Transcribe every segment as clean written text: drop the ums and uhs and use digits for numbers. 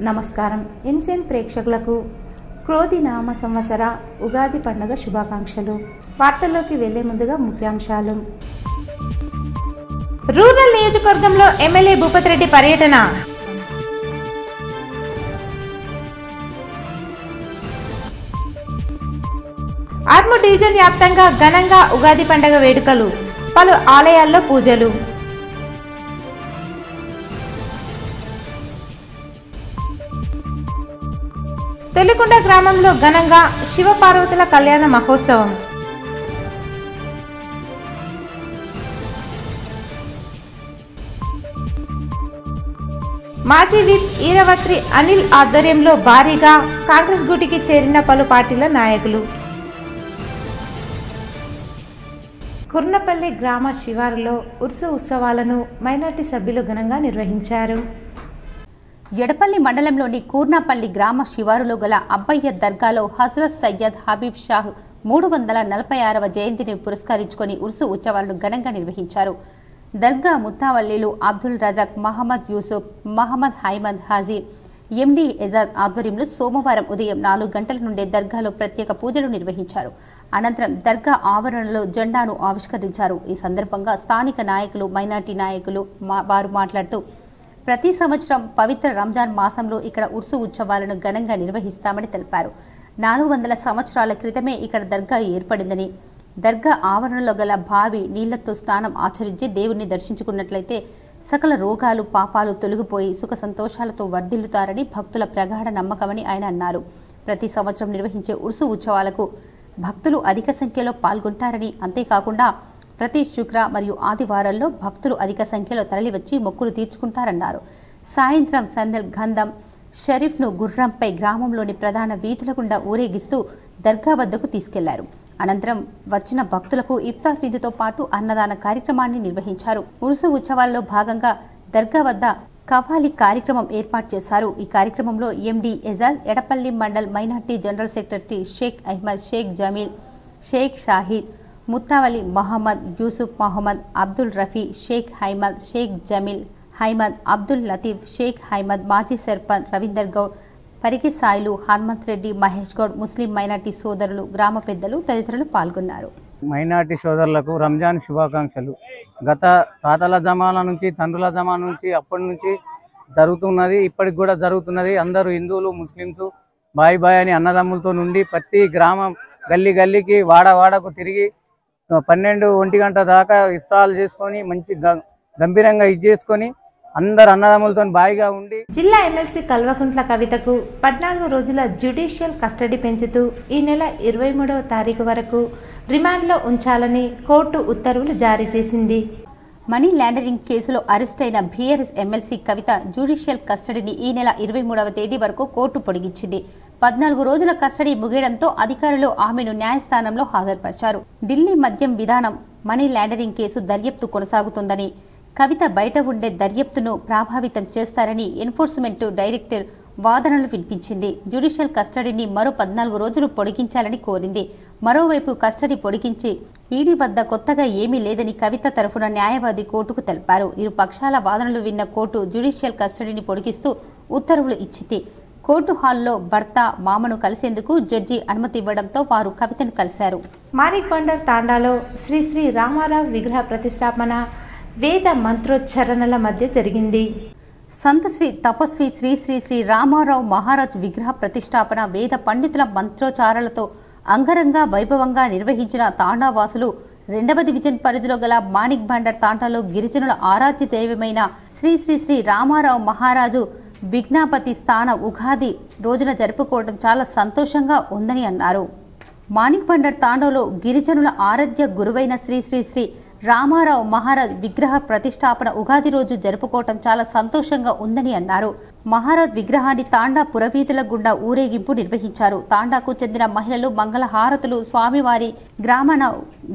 నమస్కారం. ఎన్సీఎన్ ప్రేక్షకులకు క్రోధి నామ సంవత్సర ఉగాది పండుగ శుభాకాంక్షలు. వార్తల్లోకి వెళ్లే ముందుగా ముఖ్యాంశాలు. రూరల్ నియోజకవర్గంలో ఎమ్మెల్యే భూపతి రెడ్డి పర్యటన. ఆర్మూర్ డివిజన్ వ్యాప్తంగా ఘనంగా ఉగాది పండుగ వేడుకలు, పలు ఆలయాల్లో పూజలు. తొలికొండ గ్రామంలో ఘనంగా శివపార్వతుల కళ్యాణ మహోత్సవం. మాజీ విప్ ఈరవత్రి అనిల్ ఆధ్వర్యంలో భారీగా కాంగ్రెస్ గూటికి చేరిన పలు పార్టీల నాయకులు. కుర్నపల్లి గ్రామ శివారులో ఉర్సు ఉత్సవాలను మైనార్టీ సభ్యులు ఘనంగా నిర్వహించారు. ఎడపల్లి మండలంలోని కూర్నాపల్లి గ్రామ శివారులో గల అబ్బయ్య దర్గాలో హజరత్ సయ్యద్ హబీబ్ షాహ్ 346వ జయంతిని పురస్కరించుకొని ఉర్సు ఉత్సవాలను ఘనంగా నిర్వహించారు. దర్గా ముత్తావల్లీలు అబ్దుల్ రజాక్, మహమ్మద్ యూసుఫ్, మహమ్మద్ హైమద్ హాజీ, ఎండి ఎజాద్ ఆధ్వర్యంలో సోమవారం ఉదయం 4 గంటల నుండే దర్గాలో ప్రత్యేక పూజలు నిర్వహించారు. అనంతరం దర్గా ఆవరణలో జెండాను ఆవిష్కరించారు. ఈ సందర్భంగా స్థానిక నాయకులు, మైనార్టీ నాయకులు వారు మాట్లాడుతూ ప్రతి సంవత్సరం పవిత్ర రంజాన్ మాసంలో ఇక్కడ ఉర్సు ఉత్సవాలను ఘనంగా నిర్వహిస్తామని తెలిపారు. 400 సంవత్సరాల క్రితమే ఇక్కడ దర్గా ఏర్పడిందని, దర్గా ఆవరణలో గల బావి నీళ్లతో స్నానం ఆచరించి దేవుణ్ణి దర్శించుకున్నట్లయితే సకల రోగాలు, పాపాలు తొలగిపోయి సుఖ సంతోషాలతో వర్ధిల్లుతారని భక్తుల ప్రగాఢ నమ్మకమని ఆయన అన్నారు. ప్రతి సంవత్సరం నిర్వహించే ఉర్సు ఉత్సవాలకు భక్తులు అధిక సంఖ్యలో పాల్గొంటారని, అంతేకాకుండా ప్రతి శుక్ర మరియు ఆదివారాల్లో భక్తులు అధిక సంఖ్యలో తరలివచ్చి మొక్కులు తీర్చుకుంటారన్నారు. సాయంత్రం సందల్ గంధం షరీఫ్ను గుర్రంపై గ్రామంలోని ప్రధాన వీధుల గుండా ఊరేగిస్తూ దర్గా వద్దకు తీసుకెళ్లారు. అనంతరం వచ్చిన భక్తులకు ఇఫ్తార్ విధితో పాటు అన్నదాన కార్యక్రమాన్ని నిర్వహించారు. ఉర్సు ఉత్సవాల్లో భాగంగా దర్గా వద్ద కవాలి కార్యక్రమం ఏర్పాటు చేశారు. ఈ కార్యక్రమంలో MD Ejaz, Edapalli mandal minority general secretary Sheikh Ahmed, Sheikh Jameel, Sheikh Shahid, ముత్తావలి మహమ్మద్ యూసుఫ్, మహమ్మద్ అబ్దుల్ రఫీ, షేక్ హైమద్, షేక్ జమీల్, హైమద్, అబ్దుల్ లతీఫ్, షేక్ హైమద్, మాజీ సర్పంచ్ రవీందర్ గౌడ్, పరిగి సాయిలు, హనుమంత్ రెడ్డి, మహేష్ గౌడ్, ముస్లిం మైనార్టీ సోదరులు, గ్రామ పెద్దలు తదితరులు పాల్గొన్నారు. మైనార్టీ సోదరులకు రంజాన్ శుభాకాంక్షలు. గత తాతల జమానా నుంచి, తండ్రుల జమానా నుంచి, అప్పటి నుంచి జరుగుతున్నది, ఇప్పటికి కూడా జరుగుతున్నది. అందరూ హిందువులు, ముస్లిమ్స్ బాయ్ బాయ్ అని అన్నదమ్ములతో నుండి ప్రతి గ్రామం, గల్లీ గల్లీకి, వాడకు తిరిగి 12-1 గంట దాకా ఇఫ్తార్లు చేసుకొని మంచి గంభీరంగా చేసుకొని అందరు అన్నదమ్ములతో బాయిగా ఉండి. జిల్లా ఎమ్మెల్సీ కల్వకుంట్ల కవితకు 14 రోజుల జ్యుడిషియల్ కస్టడీ పెంచుతూ ఈ నెల 23వ తారీఖు వరకు రిమాండ్లో ఉంచాలని కోర్టు ఉత్తర్వులు జారీ చేసింది. మనీ లాండరింగ్ కేసులో అరెస్ట్ అయిన బీఆర్ఎస్ ఎమ్మెల్సీ కవిత జ్యుడిషియల్ కస్టడీని ఈ నెల 23వ తేదీ వరకు కోర్టు పొడిగించింది. 14 రోజుల కస్టడీ ముగియడంతో అధికారులు ఆమెను న్యాయస్థానంలో హాజరుపరిచారు. ఢిల్లీ మద్యం విధానం మనీ లాండరింగ్ కేసు దర్యాప్తు కొనసాగుతుందని, కవిత బయట ఉండే దర్యాప్తును ప్రభావితం చేస్తారని ఎన్ఫోర్స్మెంట్ డైరెక్టర్ వాదనలు వినిపించింది. జ్యుడిషియల్ కస్టడీని మరో 14 రోజులు పొడిగించాలని కోరింది. మరోవైపు కస్టడీ పొడిగించి ఈడీ వద్ద కొత్తగా ఏమీ లేదని కవిత తరఫున న్యాయవాది కోర్టుకు తెలిపారు. ఇరు పక్షాల వాదనలు విన్న కోర్టు జ్యుడిషియల్ కస్టడీని పొడిగిస్తూ ఉత్తర్వులు ఇచ్చింది. కోర్టు హాల్లో భర్త, మామను కలిసేందుకు జడ్జి అనుమతి ఇవ్వడంతో వారు కవితను కలిశారు. మాణిక్ బండర్ తాండాలో శ్రీ శ్రీ రామారావు విగ్రహ ప్రతిష్టాపన వేద మంత్రోచ్చరణల మధ్య జరిగింది. సంత శ్రీ తపస్వి శ్రీ శ్రీ శ్రీ రామారావు మహారాజ్ విగ్రహ ప్రతిష్టాపన వేద పండితుల మంత్రోచారాలతో అంగరంగ వైభవంగా నిర్వహించిన తాండావాసులు 2వ డివిజన్ పరిధిలో గల మాణిక్ బండర్ తాండాలో గిరిజనుల ఆరాధ్య దైవమైన శ్రీ శ్రీ శ్రీ రామారావు మహారాజు విజ్ఞాపతి స్థాన ఉగాది రోజున జరుపుకోవడం చాలా సంతోషంగా ఉందని అన్నారు. మాణిక్ బండర్ తాండాలో గిరిజనుల ఆరాధ్య గురువైన శ్రీ శ్రీ శ్రీ రామారావు మహారాజ్ విగ్రహ ప్రతిష్టాపన ఉగాది రోజు జరుపుకోవటం చాలా సంతోషంగా ఉందని అన్నారు. మహారాజ్ విగ్రహాన్ని తాండా పురవీధుల గుండా ఊరేగింపు నిర్వహించారు. తాండాకు చెందిన మహిళలు మంగళ హారతులు స్వామివారి గ్రామాన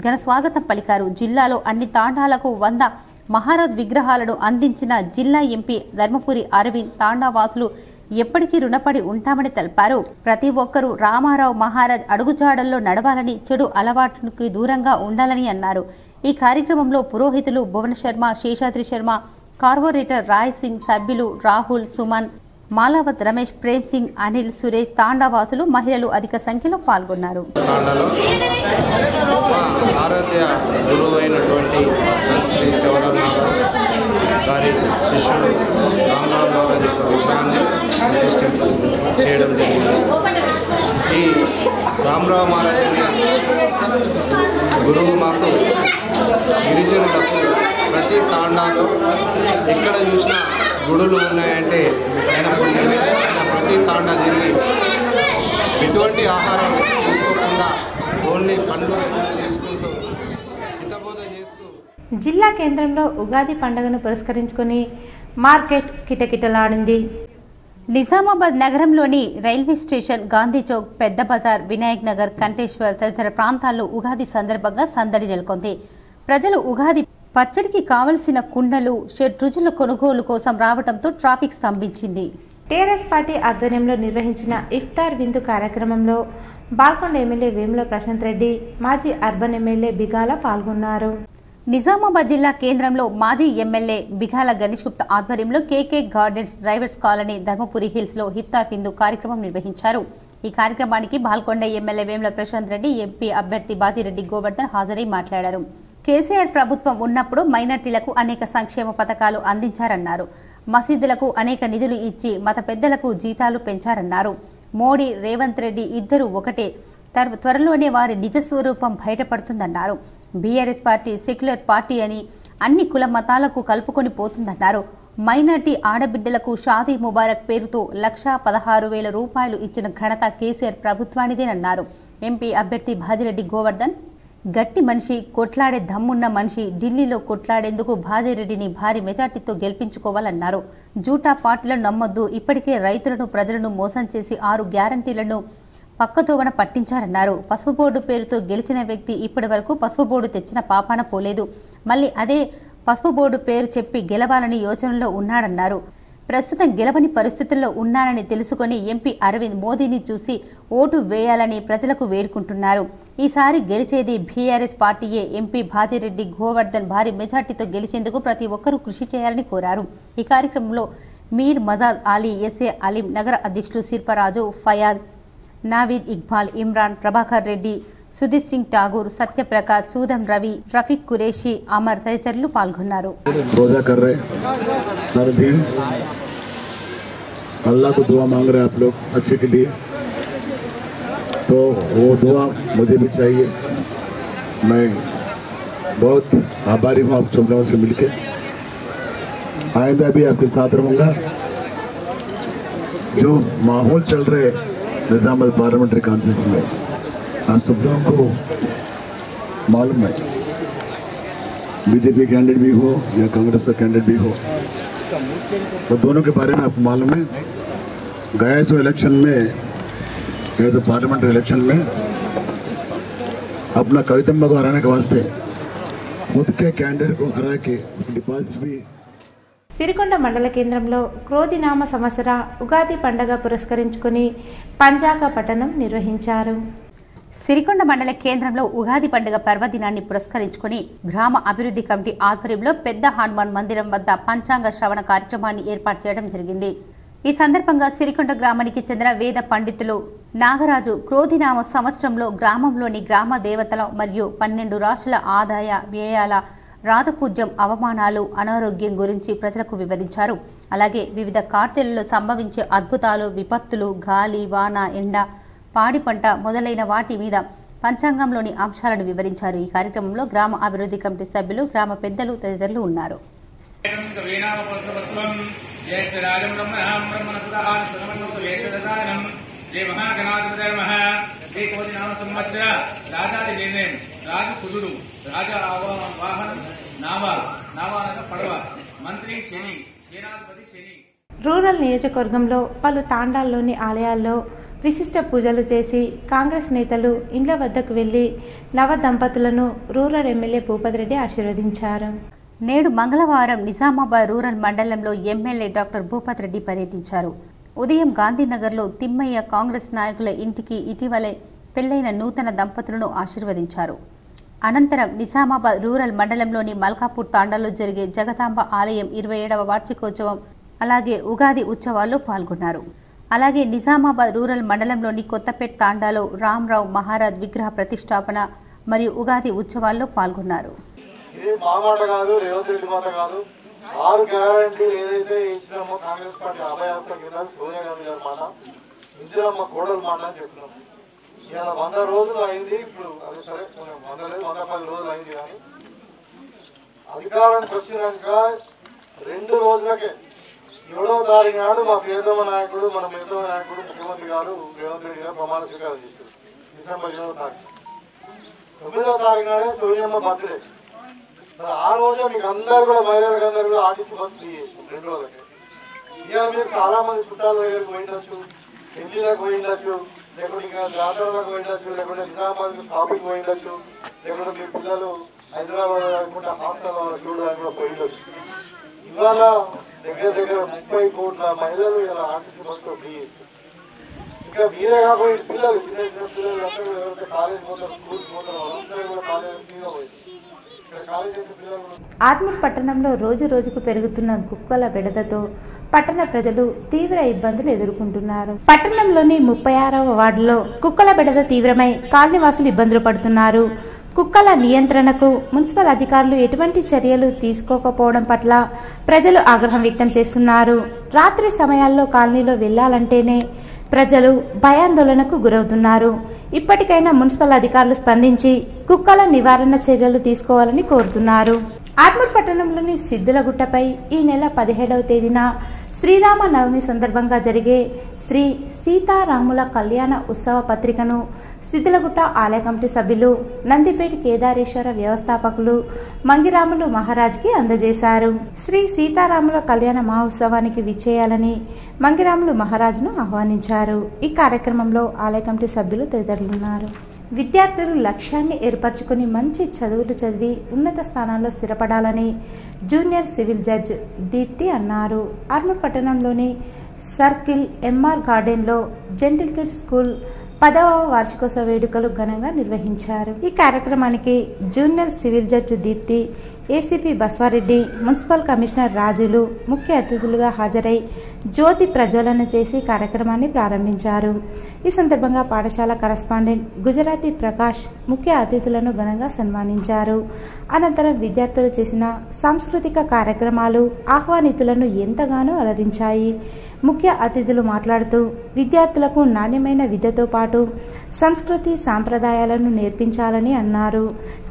ఘన స్వాగతం పలికారు. జిల్లాలో అన్ని తాండాలకు 100 మహారాజ్ విగ్రహాలను అందించిన జిల్లా ఎంపీ ధర్మపురి అరవింద్ తాండావాసులు ఎప్పటికీ రుణపడి ఉంటామని తెలిపారు. ప్రతి ఒక్కరూ రామారావు మహారాజ్ అడుగుజాడల్లో నడవాలని, చెడు అలవాట్లకు దూరంగా ఉండాలని అన్నారు. ఈ కార్యక్రమంలో పురోహితులు భువన శర్మ, శేషాద్రి శర్మ, కార్పొరేటర్ రాయ్ సింగ్, సభ్యులు రాహుల్, సుమన్, మాలావత్ రమేష్, ప్రేమ్ సింగ్, అనిల్, సురేష్, తాండావాసులు, మహిళలు అధిక సంఖ్యలో పాల్గొన్నారు. ఆరాధ్య గురువు అయినటువంటి శ్రీ శివరామరావు గారి శిష్యుడు రామరావు మహారాజ్ యొక్క విగ్రహాన్ని ప్రతిష్ఠ చేయడం జరిగింది. ఈ రామరావు మహారాజ్ గురువు మాకు గిరిజనులకు ప్రతి తాండాలో ఎక్కడ చూసినా గుడులు ఉన్నాయంటే ఆయన పుణ్యమే. ఆయన ప్రతి తాండా తిరిగి ఎటువంటి ఆహారం తీసుకోకుండా ఓన్లీ పండ్లు చేసుకుంటూ హితబోధ చేస్తూ జిల్లా కేంద్రంలో ఉగాది పండుగను పురస్కరించుకుని మార్కెట్ కిటకిటలాడింది. నిజామాబాద్ నగరంలోని రైల్వే స్టేషన్, గాంధీ చౌక్, పెద్ద బజార్, వినాయక్ నగర్, కంటేశ్వర్ తదితర ప్రాంతాల్లో ఉగాది సందర్భంగా సందడి నెలకొంది. ప్రజలు ఉగాది పచ్చడికి కావలసిన కుండలు, షడ్రుచుల కొనుగోలు కోసం రావడంతో ట్రాఫిక్ స్తంభించింది. టీఆర్ఎస్ పార్టీ ఆధ్వర్యంలో నిర్వహించిన ఇఫ్తార్ విందు కార్యక్రమంలో బాల్కొండ ఎమ్మెల్యే వేముల ప్రశాంత్ రెడ్డి, మాజీ అర్బన్ ఎమ్మెల్యే బిగాల పాల్గొన్నారు. నిజామాబాద్ జిల్లా కేంద్రంలో మాజీ ఎమ్మెల్యే బిగాల గణేష్ గుప్తా ఆధ్వర్యంలో KK gardens, drivers colony, Dharmapuri hills లో ఇఫ్తార్ విందు కార్యక్రమం నిర్వహించారు. ఈ కార్యక్రమానికి బాల్కొండ ఎమ్మెల్యే వేముల ప్రశాంత్ రెడ్డి, ఎంపీ అభ్యర్థి బాజిరెడ్డి గోవర్ధన్ హాజరై మాట్లాడారు. కేసీఆర్ ప్రభుత్వం ఉన్నప్పుడు మైనార్టీలకు అనేక సంక్షేమ పథకాలు అందించారన్నారు. మసీదులకు అనేక నిధులు ఇచ్చి మత పెద్దలకు జీతాలు పెంచారన్నారు. మోడీ, రేవంత్ రెడ్డి ఇద్దరు ఒకటే, త్వరలోనే వారి నిజ స్వరూపం బయటపడుతుందన్నారు. బీఆర్ఎస్ పార్టీ సెక్యులర్ పార్టీ అని అన్ని కుల మతాలకు కలుపుకొని పోతుందన్నారు. మైనార్టీ ఆడబిడ్డలకు షాదీ ముబారక్ పేరుతో 1,16,000 రూపాయలు ఇచ్చిన ఘనత కేసీఆర్ ప్రభుత్వానిదేనన్నారు. ఎంపీ అభ్యర్థి బాజిరెడ్డి గోవర్ధన్ గట్టి మనిషి, కొట్లాడే దమ్మున్న మనిషి, ఢిల్లీలో కొట్లాడేందుకు బాజిరెడ్డిని భారీ మెజార్టీతో గెలిపించుకోవాలన్నారు. జూటా పార్టీలను నమ్మొద్దు, ఇప్పటికే రైతులను, ప్రజలను మోసం చేసి 6 గ్యారంటీలను పక్కదోవన పట్టించారన్నారు. పసుపు బోర్డు పేరుతో గెలిచిన వ్యక్తి ఇప్పటి వరకు పసుపు బోర్డు తెచ్చిన పాపాన పోలేదు. మళ్ళీ అదే పసుపు బోర్డు పేరు చెప్పి గెలవాలని యోచనలో ఉన్నాడన్నారు. ప్రస్తుతం గెలవని పరిస్థితుల్లో ఉన్నారని తెలుసుకొని ఎంపీ అరవింద్ మోదీని చూసి ఓటు వేయాలని ప్రజలకు వేడుకుంటున్నారు. ఈసారి గెలిచేది బీఆర్ఎస్ పార్టీయే. ఎంపీ బాజిరెడ్డి గోవర్ధన్ భారీ మెజార్టీతో గెలిచేందుకు ప్రతి ఒక్కరూ కృషి చేయాలని కోరారు. ఈ కార్యక్రమంలో మీర్ మజాద్ అలీ, ఎస్ఏ అలీం, నగర అధ్యక్షుడు శిల్పరాజు, ఫయాజ్, నావీద్ ఇక్బాల్, ఇమ్రాన్, ప్రభాకర్ రెడ్డి, సుధీర్ సింగ్ ఠాగూర్, సత్యప్రకాశ్, సూదం రవి, రఫీక్ కురేషి, అమర్ తదితరులు పాల్గొన్నారు. अल्लाह को दुआ मांग रहे हैं आप लोग अच्छे के लिए, तो वो दुआ मुझे भी चाहिए. मैं बहुत आभारी हूँ आप सब लोगों से मिलके. आइंदा भी आपके साथ रहूँगा. जो माहौल चल रहे निजामाबाद पार्लियामेंट्री कॉन्स्टिट्यूंसी में आप सब लोगों को मालूम है. बीजेपी कैंडिडेट भी हो या कांग्रेस का कैंडिडेट भी हो, तो दोनों के बारे में आपको मालूम है. गए सो इलेक्शन में, गए सो पार्लियामेंट्री इलेक्शन में अपना कवितम्मा को हराने के वास्ते खुद के कैंडिडेट को हरा के डिपॉजिट भी. సిరికొండ మండల కేంద్రంలో క్రోధినామ సంవత్సర ఉగాది పండుగ పురస్కరించుకుని పంజాక పఠనం నిర్వహించారు. సిరికొండ మండల కేంద్రంలో ఉగాది పండుగ పర్వదినాన్ని పురస్కరించుకుని గ్రామ అభివృద్ధి కమిటీ ఆధ్వర్యంలో పెద్ద హనుమాన్ మందిరం వద్ద పంచాంగ శ్రవణ కార్యక్రమాన్ని ఏర్పాటు చేయడం జరిగింది. ఈ సందర్భంగా సిరికొండ గ్రామానికి చెందిన వేద పండితులు నాగరాజు క్రోధినామ సంవత్సరంలో గ్రామంలోని గ్రామ దేవతల మరియు 12 రాశుల ఆదాయ వ్యయాల, రాజపూజ్యం, అవమానాలు, అనారోగ్యం గురించి ప్రజలకు వివరించారు. అలాగే వివిధ కార్తెలలో సంభవించే అద్భుతాలు, విపత్తులు, గాలి, వాన, ఎండ, పాడి పంట మొదలైన వాటి మీద పంచాంగంలోని అంశాలను వివరించారు. ఈ కార్యక్రమంలో గ్రామ అభివృద్ధి కమిటీ సభ్యులు, గ్రామ పెద్దలు తదితరులు ఉన్నారు. రూరల్ నియోజకవర్గంలో పలు తాండాల్లోని ఆలయాల్లో విశిష్ట పూజలు చేసి కాంగ్రెస్ నేతలు ఇండ్ల వద్దకు వెళ్లి నవ దంపతులను రూరల్ ఎమ్మెల్యే భూపతి రెడ్డి ఆశీర్వదించారు. నేడు మంగళవారం నిజామాబాద్ రూరల్ మండలంలో ఎమ్మెల్యే డాక్టర్ భూపతి రెడ్డి పర్యటించారు. ఉదయం గాంధీనగర్లో తిమ్మయ్య కాంగ్రెస్ నాయకుల ఇంటికి ఇటీవలే పెళ్లైన నూతన దంపతులను ఆశీర్వదించారు. అనంతరం నిజామాబాద్ రూరల్ మండలంలోని మల్కాపూర్ తాండాలో జరిగే జగదాంబ ఆలయం 27వ వార్షికోత్సవం అలాగే ఉగాది ఉత్సవాల్లో పాల్గొన్నారు. అలాగే నిజామాబాద్ రూరల్ మండలంలోని కొత్తపేట్ తాండాలో రామ్రావు మహారాజ్ విగ్రహ ప్రతిష్టాపన మరియు ఉగాది ఉత్సవాల్లో పాల్గొన్నారు. ఇది మా మాట కాదు, రేవంత్ రెడ్డి మాట కాదు. 6 గ్యారంటీలు ఏదైతే ఇచ్చినామో కాంగ్రెస్ పార్టీ అభయాస్త కింద సోనియా గాంధీ గారి మాట, ఇందిరమ్మ కోడలు మాట అని చెప్తున్నాం. ఇలా 100 రోజులు అయింది. ఇప్పుడు అది సరే 110 రోజులు అయింది. కానీ అధికారానికి వచ్చినాక 2 రోజులకే 7వ తారీఖు నాడు మా ప్రియతమ నాయకుడు, మన ప్రియతమ నాయకుడు ముఖ్యమంత్రి గారు రేవంత్ రెడ్డి గారు ప్రమాణ స్వీకారం చేశారు. డిసెంబర్ 7వ తారీఖు. 9వ తారీఖు నాడే సోనియమ్మ బర్త్డే. ఆ రోజే మీకు అందరు కూడా మహిళలకు అందరూ కూడా ఆర్టీసీ బస్ ఫ్రీ చేసాం 2 రోజులకి. ఇవాళ మీరు చాలా మంది చుట్టాల దగ్గరికి పోయిండొచ్చు, పెళ్లిలకు పోయిండొచ్చు, లేకుంటే ఇంకా జాతరలకు పోయిండొచ్చు, లేకుంటే నిజామాబాద్కి షాపింగ్ పోయిండొచ్చు, లేకుంటే మీ పిల్లలు హైదరాబాద్ అనుకుంటే హాస్టల్లో చూడడానికి కూడా పోయిండొచ్చు. ఇవాళ దగ్గర 30 కోట్ల మహిళలు ఇలా ఆర్టీసీ బస్సులో ఫ్రీ చేస్తారు. ఇంకా మీరే కాకుండా పిల్లలు చిన్న చిన్న పిల్లలు అందరూ ఎవరైతే కాలేజ్ పోతారు, స్కూల్కి పోతారో వాళ్ళందరూ కూడా కాలేజ్ ఫ్రీగా పోయింది. ఆర్మూర్ పట్టణంలో రోజు రోజుకు పెరుగుతున్న కుక్కల బెడదతో పట్టణ ప్రజలు తీవ్ర ఇబ్బందులు ఎదుర్కొంటున్నారు. పట్టణంలోని 36వ వార్డులో కుక్కల బెడద తీవ్రమై కాలనీవాసులు ఇబ్బందులు పడుతున్నారు. కుక్కల నియంత్రణకు మున్సిపల్ అధికారులు ఎటువంటి చర్యలు తీసుకోకపోవడం పట్ల ప్రజలు ఆగ్రహం వ్యక్తం చేస్తున్నారు. రాత్రి సమయాల్లో కాలనీలో వెళ్లాలంటేనే ప్రజలు భయాందోళనకు గురవుతున్నారు. ఇప్పటికైనా మున్సిపల్ అధికారులు స్పందించి కుక్కల నివారణ చర్యలు తీసుకోవాలని కోరుతున్నారు. ఆర్మూర్ పట్టణంలోని సిద్ధులగుట్టపై ఈ నెల 17వ తేదీన శ్రీరామ నవమి సందర్భంగా జరిగే శ్రీ సీతారాముల కళ్యాణ ఉత్సవ పత్రికను సిద్ధులగుట్ట ఆలయ కమిటీ సభ్యులు, నందిపేట కేదారేశ్వర వ్యవస్థాపకులు మంగిరాములు మహారాజ్కి అందజేశారు. శ్రీ సీతారాముల కళ్యాణ మహోత్సవానికి విచ్చేయాలని మంగిరాములు మహారాజ్ను ఆహ్వానించారు. ఈ కార్యక్రమంలో ఆలయ కమిటీ సభ్యులు తదితరులున్నారు. విద్యార్థులు లక్ష్యాన్ని ఏర్పరచుకుని మంచి చదువులు చదివి ఉన్నత స్థానాల్లో స్థిరపడాలని జూనియర్ సివిల్ జడ్జ్ దీప్తి అన్నారు. ఆర్మూర్ పట్టణంలోని సర్కిల్ ఎంఆర్ గార్డెన్లో జెంటిల్ కిడ్స్ స్కూల్ 10వ వార్షికోత్సవ వేడుకలు ఘనంగా నిర్వహించారు. ఈ కార్యక్రమానికి junior civil judge Deepti, ACP Baswareddy, municipal commissioner Rajulu ముఖ్య అతిథులుగా హాజరై జ్యోతి ప్రజ్వలన చేసి కార్యక్రమాన్ని ప్రారంభించారు. ఈ సందర్భంగా పాఠశాల కరస్పాండెంట్ గుజరాతీ ప్రకాష్ ముఖ్య అతిథులను ఘనంగా సన్మానించారు. అనంతరం విద్యార్థులు చేసిన సాంస్కృతిక కార్యక్రమాలు ఆహ్వానితులను ఎంతగానో అలరించాయి. ముఖ్య అతిథులు మాట్లాడుతూ విద్యార్థులకు నాణ్యమైన విద్యతో పాటు సంస్కృతి సాంప్రదాయాలను నేర్పించాలని అన్నారు.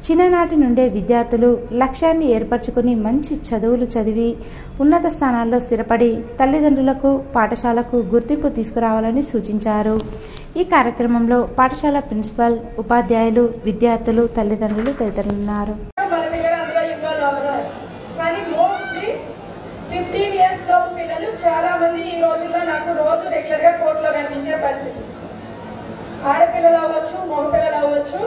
చిన్ననాటి నుండే విద్యార్థులు లక్ష్యాన్ని ఏర్పరచుకుని మంచి చదువులు చదివి ఉన్నత స్థానాల్లో స్థిరపడి తల్లిదండ్రులకు, పాఠశాలకు గుర్తింపు తీసుకురావాలని సూచించారు. ఈ కార్యక్రమంలో పాఠశాల ప్రిన్సిపల్, ఉపాధ్యాయులు, విద్యార్థులు, తల్లిదండ్రులు తదితరులున్నారు. 15 years లోపు పిల్లలు చాలా మంది ఈ రోజుల్లో నాకు రోజు రెగ్యులర్ గా కోర్టులో కనిపించే పరిస్థితి. ఆడపిల్లలు అవ్వచ్చు, మగపిల్లలు అవ్వచ్చు,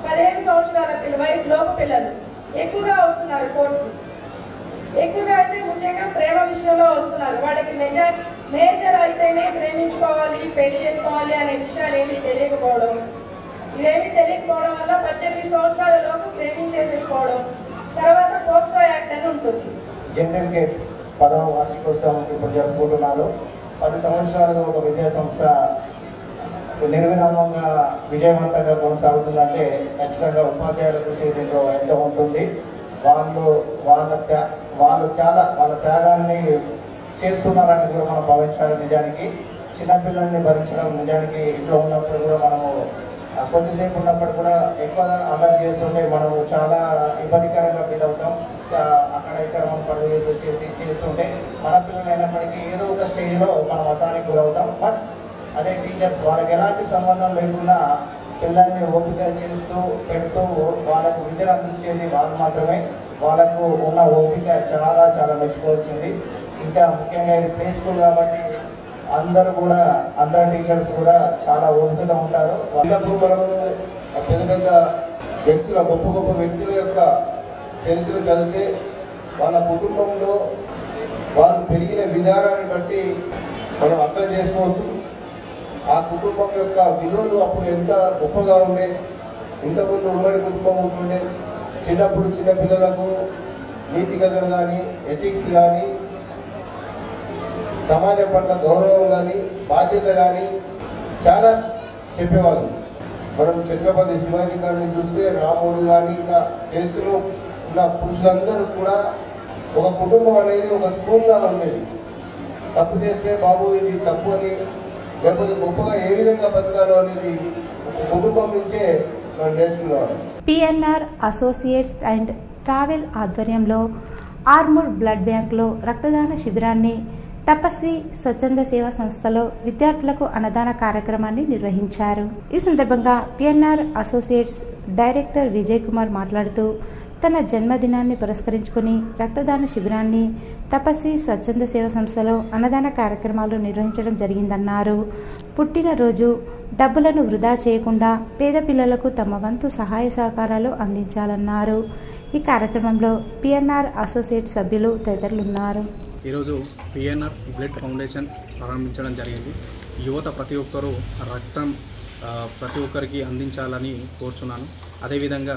15 సంవత్సరాల వయసు లోపు పిల్లలు ఎక్కువగా వస్తున్నారు కోర్టుకు. ఎక్కువగా అయితే ముఖ్యంగా ప్రేమ విషయంలో వస్తున్నారు. వాళ్ళకి మేజర్ అయితేనే ప్రేమించుకోవాలి, పెళ్లి చేసుకోవాలి అనే విషయాలు ఏమీ తెలియకపోవడం, ఇవేమీ తెలియకపోవడం వల్ల 18 సంవత్సరాల లోపు ప్రేమించేసేసుకోవడం, తర్వాత పోక్సో యాక్ట్ అని ఉంటుంది. జనరల్ కేస్ 10వ వార్షికోత్సవం ఇప్పుడు జరుపుకుంటున్నారు. 10 సంవత్సరాలుగా ఒక విద్యా సంస్థ నిర్విరామంగా విజయవంతంగా కొనసాగుతుందంటే ఖచ్చితంగా ఉపాధ్యాయుల కృషి దీంట్లో ఎంతో ఉంటుంది. వాళ్ళు చాలా వాళ్ళ త్యాగాన్ని చేస్తున్నారని కూడా మనం భావించాలి. నిజానికి చిన్నపిల్లల్ని భరించడం నిజానికి ఇంట్లో ఉన్నప్పుడు కూడా మనము కొద్దిసేపు ఉన్నప్పుడు కూడా ఎక్కువగా అలర్ట్ చేస్తుంటే మనము చాలా ఇబ్బందికరంగా ఫీల్ అవుతాం. అక్కడ ఇక్కడ మనం పనులు చేస్తుంటే మన పిల్లలు అయినప్పటికీ ఏదో ఒక స్టేజ్లో మనం అసహానికి గురవుతాం. బట్ అదే టీచర్స్ వాళ్ళకి ఎలాంటి సంబంధం లేకుండా పిల్లల్ని ఓపిక చేస్తూ పెడుతూ వాళ్ళకు విద్యను అందించేది వాళ్ళు మాత్రమే. వాళ్ళకు ఉన్న ఓపిక చాలా చాలా మెచ్చుకోవాల్సింది. ఇంకా ముఖ్యంగా ఇది ప్లే స్కూల్ కాబట్టి అందరు టీచర్స్ కూడా చాలా ఓపికగా ఉంటారు. చిన్నప్పుడు మనము పెద్ద పెద్ద వ్యక్తుల గొప్ప గొప్ప వ్యక్తుల యొక్క చరిత్ర చదివితే వాళ్ళ కుటుంబంలో వాళ్ళు పెరిగిన విధానాన్ని బట్టి మనం అర్థం చేసుకోవచ్చు. ఆ కుటుంబం యొక్క విలువలు అప్పుడు ఎంత గొప్పగా ఉండే, ఇంతకుముందు ఉమ్మడి కుటుంబం ఉంటుండే. చిన్నప్పుడు చిన్నపిల్లలకు నీతి కథలు కానీ, ఎథిక్స్ కానీ, సమాజం పట్ల గౌరవం కానీ బాధ్యత కానీ చాలా చెప్పేవాళ్ళు. మనం ఛత్రపతి శివాజీ గారిని చూస్తే రాముడు కానీ ఇంకా చరిత్రలో ఉన్న పురుషులందరూ కూడా ఒక కుటుంబం అనేది ఒక స్కూల్గా ఉండేది. తప్పు చేస్తే బాబు ఇది తప్పు అని, లేకపోతే గొప్పగా ఏ విధంగా బతకాలో అనేది ఒక కుటుంబం నుంచే మనం నేర్చుకునేవాళ్ళం. పిఎన్ఆర్ అసోసియేట్స్ అండ్ ట్రావెల్ ఆధ్వర్యంలో ఆర్మూర్ బ్లడ్ బ్యాంక్లో రక్తదాన శిబిరాన్ని, తపస్వి స్వచ్ఛంద సేవా సంస్థలో విద్యార్థులకు అన్నదాన కార్యక్రమాన్ని నిర్వహించారు. ఈ సందర్భంగా PNR associates director Vijay Kumar మాట్లాడుతూ తన జన్మదినాన్ని పురస్కరించుకుని రక్తదాన శిబిరాన్ని, తపస్వి స్వచ్ఛంద సేవా సంస్థలో అన్నదాన కార్యక్రమాలు నిర్వహించడం జరిగిందన్నారు. పుట్టినరోజు డబ్బులను వృధా చేయకుండా పేద పిల్లలకు తమ వంతు సహాయ సహకారాలు అందించాలన్నారు. ఈ కార్యక్రమంలో పిఎన్ఆర్ అసోసియేట్ సభ్యులు తదితరులు ఉన్నారు. ఈరోజు పిఎన్ఆర్ బ్లడ్ ఫౌండేషన్ ప్రారంభించడం జరిగింది. యువత ప్రతి ఒక్కరూ రక్తం ప్రతి ఒక్కరికి అందించాలని కోరుచున్నాను. అదేవిధంగా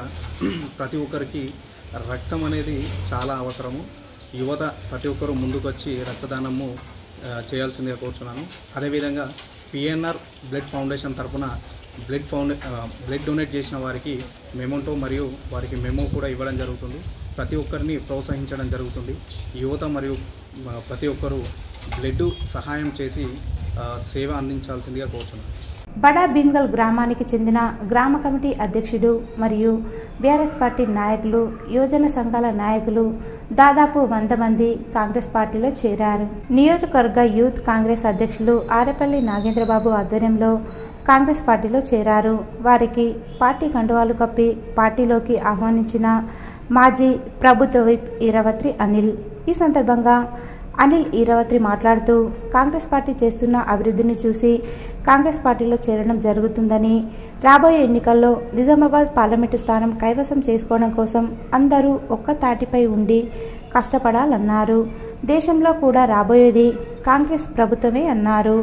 ప్రతి ఒక్కరికి రక్తం అనేది చాలా అవసరము. యువత ప్రతి ఒక్కరూ ముందుకొచ్చి రక్తదానము చేయాల్సిందిగా కోరుచున్నాను. అదేవిధంగా పిఎన్ఆర్ బ్లడ్ ఫౌండేషన్ తరఫున బ్లడ్ డొనేట్ చేసిన వారికి మెమోంటో మరియు వారికి మెమో కూడా ఇవ్వడం జరుగుతుంది. ప్రతి ఒక్కరిని ప్రోత్సహించడం జరుగుతుంది. యువత మరియు ప్రతి ఒక్కరూ బ్లడ్ సహాయం చేసి సేవ అందించాల్సిందిగా కోరుచున్నాను. బడా భీమ్గల్ గ్రామానికి చెందిన గ్రామ కమిటీ అధ్యక్షుడు మరియు బీఆర్ఎస్ పార్టీ నాయకులు, యువజన సంఘాల నాయకులు దాదాపు 100 మంది కాంగ్రెస్ పార్టీలో చేరారు. నియోజకవర్గ యూత్ కాంగ్రెస్ అధ్యక్షులు ఆరేపల్లి నాగేంద్రబాబు ఆధ్వర్యంలో కాంగ్రెస్ పార్టీలో చేరారు. వారికి పార్టీ కండువాలు కప్పి పార్టీలోకి ఆహ్వానించిన మాజీ ప్రభుత్వ విప్ ఈరవత్రి అనిల్. ఈ సందర్భంగా అనిల్ ఈరవత్రి మాట్లాడుతూ కాంగ్రెస్ పార్టీ చేస్తున్న అభివృద్ధిని చూసి కాంగ్రెస్ పార్టీలో చేరడం జరుగుతుందని, రాబోయే ఎన్నికల్లో నిజామాబాద్ పార్లమెంటు స్థానం కైవసం చేసుకోవడం కోసం అందరూ ఒక్క తాటిపై ఉండి కష్టపడాలన్నారు. దేశంలో కూడా రాబోయేది కాంగ్రెస్ ప్రభుత్వమే అన్నారు.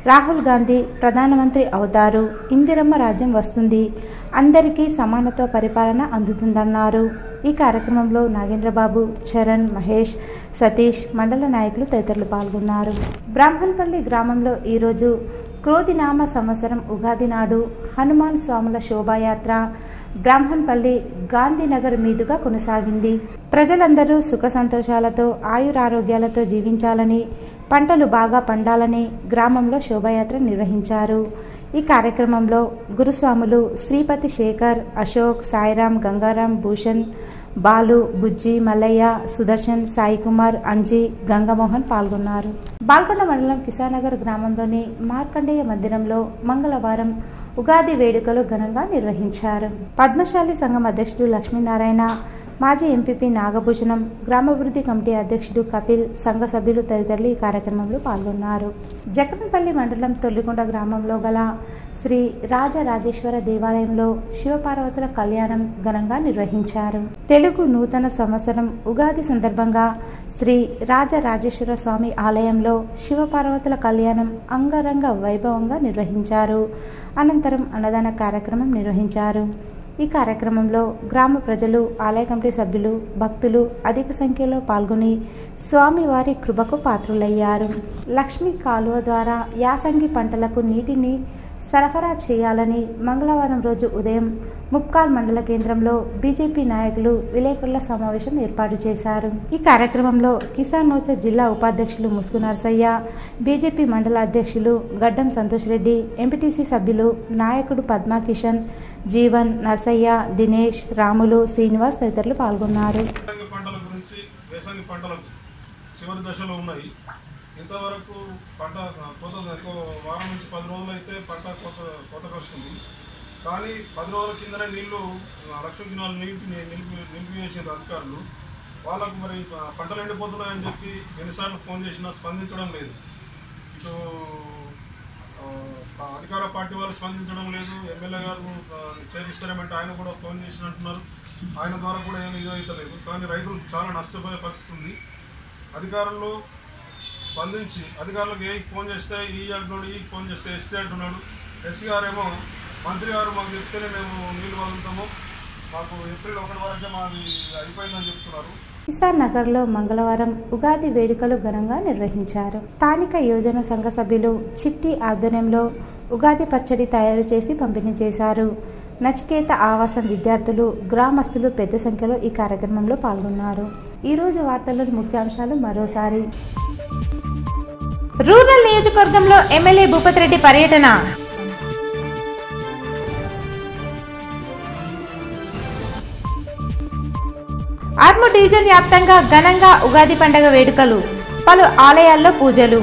రాహుల్ గాంధీ ప్రధానమంత్రి అవుతారు, ఇందిరమ్మ రాజ్యం వస్తుంది, అందరికీ సమానత్వ పరిపాలన అందుతుందన్నారు. ఈ కార్యక్రమంలో నాగేంద్రబాబు, చరణ్, మహేష్, సతీష్, మండల నాయకులు తదితరులు పాల్గొన్నారు. బ్రాహ్మణపల్లి గ్రామంలో ఈరోజు క్రోధినామ సంవత్సరం ఉగాది నాడు హనుమాన్ స్వాముల శోభాయాత్ర బ్రాహ్మణపల్లి గాంధీనగర్ మీదుగా కొనసాగింది. ప్రజలందరూ సుఖ సంతోషాలతో ఆయురారోగ్యాలతో జీవించాలని, పంటలు బాగా పండాలని గ్రామంలో శోభాయాత్ర నిర్వహించారు. ఈ కార్యక్రమంలో గురుస్వాములు శ్రీపతి శేఖర్, అశోక్, సాయిరాం, గంగారాం, భూషణ్, బాలు, బుజ్జి, మల్లయ్య, సుదర్శన్, సాయి కుమార్, అంజీ, గంగమోహన్ పాల్గొన్నారు. బాల్కొండ మండలం కిసానగర్ గ్రామంలోని మార్కండేయ మందిరంలో మంగళవారం ఉగాది వేడుకలు ఘనంగా నిర్వహించారు. పద్మశాలి సంఘం అధ్యక్షుడు లక్ష్మీనారాయణ, మాజీ ఎంపీపీ నాగభూషణం, గ్రామాభివృద్ధి కమిటీ అధ్యక్షుడు కపిల్, సంఘ సభ్యులు తదితరులు ఈ కార్యక్రమంలో పాల్గొన్నారు. జగన్పల్లి మండలం తొల్లికొండ గ్రామంలో గల శ్రీ రాజరాజేశ్వర దేవాలయంలో శివపార్వతుల కళ్యాణం ఘనంగా నిర్వహించారు. తెలుగు నూతన సంవత్సరం ఉగాది సందర్భంగా శ్రీ రాజరాజేశ్వర స్వామి ఆలయంలో శివపార్వతుల కళ్యాణం అంగరంగ వైభవంగా నిర్వహించారు. అనంతరం అన్నదాన కార్యక్రమం నిర్వహించారు. ఈ కార్యక్రమంలో గ్రామ ప్రజలు, ఆలయ కమిటీ సభ్యులు, భక్తులు అధిక సంఖ్యలో పాల్గొని స్వామివారి కృపకు పాత్రులయ్యారు. లక్ష్మీ కాలువ ద్వారా యాసంగి పంటలకు నీటిని సరఫరా చేయాలని మంగళవారం రోజు ఉదయం ముప్కాల్ మండల కేంద్రంలో బీజేపీ నాయకులు విలేకరుల సమావేశం ఏర్పాటు చేశారు. ఈ కార్యక్రమంలో కిసాన్ మోర్చా జిల్లా ఉపాధ్యక్షులు ముసుగు నరసయ్య, బీజేపీ మండల అధ్యక్షులు గడ్డం సంతోష్ రెడ్డి, ఎంపీటీసీ సభ్యులు నాయకుడు పద్మాకిషన్, జీవన్, నరసయ్య, దినేష్, రాములు, శ్రీనివాస్ తదితరులు పాల్గొన్నారు. చివరి దశలో ఉన్నాయి. ఇంతవరకు పంట వారం నుంచి 10 రోజులు అయితే పంట కోతకు వస్తుంది. కానీ 10 రోజుల కిందనే నీళ్లు 1,00,000 దినాలు నిలిపివేసిన అధికారులు వాళ్ళకు మరి పంటలు ఎండిపోతున్నాయని చెప్పి ఎన్నిసార్లు ఫోన్ చేసినా స్పందించడం లేదు. ఇటు అధికార పార్టీ వాళ్ళు స్పందించడం లేదు. ఎమ్మెల్యే గారు చేపిస్తారేమంటే ఆయన కూడా ఫోన్ చేసినట్టున్నారు. ఆయన ద్వారా కూడా ఏమి ఇదవుతలేదు. కానీ రైతులు చాలా నష్టపోయే పరిస్థితి ఉంది. అధికారులు స్పందించి అధికారులకు ఏకి ఫోన్ చేస్తే ఈ అంటున్నాడు, ఈ ఫోన్ చేస్తే ఎస్సీ అంటున్నాడు. ఎస్సీ గారేమో మంత్రి గారు మాకు చెప్తేనే మేము నీళ్ళు వదులుతాము, మాకు ఏప్రిల్ 1 వరకే మాది అయిపోయిందని చెప్తున్నారు. కిసాన్ నగర్లో మంగళవారం ఉగాది వేడుకలు ఘనంగా నిర్వహించారు. స్థానిక యోజన సంఘ సభ్యులు చిట్టి ఆధ్వర్యంలో ఉగాది పచ్చడి తయారు చేసి పంపిణీ చేశారు. నచికేత ఆవాసం విద్యార్థులు, గ్రామస్తులు పెద్ద సంఖ్యలో ఈ కార్యక్రమంలో పాల్గొన్నారు. ఈరోజు వార్తల్లోని ముఖ్యాంశాలు మరోసారి. రూరల్ నియోజకవర్గంలో ఎమ్మెల్యే భూపతి రెడ్డి పర్యటన. ఆర్మూర్ డివిజన్ వ్యాప్తంగా ఘనంగా ఉగాది పండుగ వేడుకలు, పలు ఆలయాల్లో పూజలు.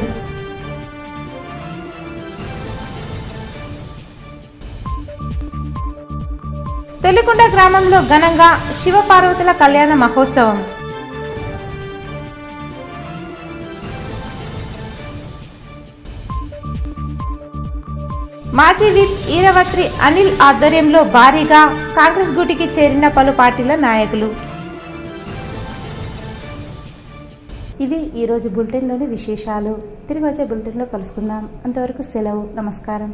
తొలికొండ గ్రామంలో ఘనంగా శివపార్వతుల కళ్యాణ మహోత్సవం. మాజీ విప్ ఈరవత్రి అనిల్ ఆధ్వర్యంలో భారీగా కాంగ్రెస్ గూటికి చేరిన పలు పార్టీల నాయకులు. ఇవి ఈరోజు బులెటిన్లోని విశేషాలు. తిరిగి వచ్చే బులెటిన్లో కలుసుకుందాం. అంతవరకు సెలవు. నమస్కారం.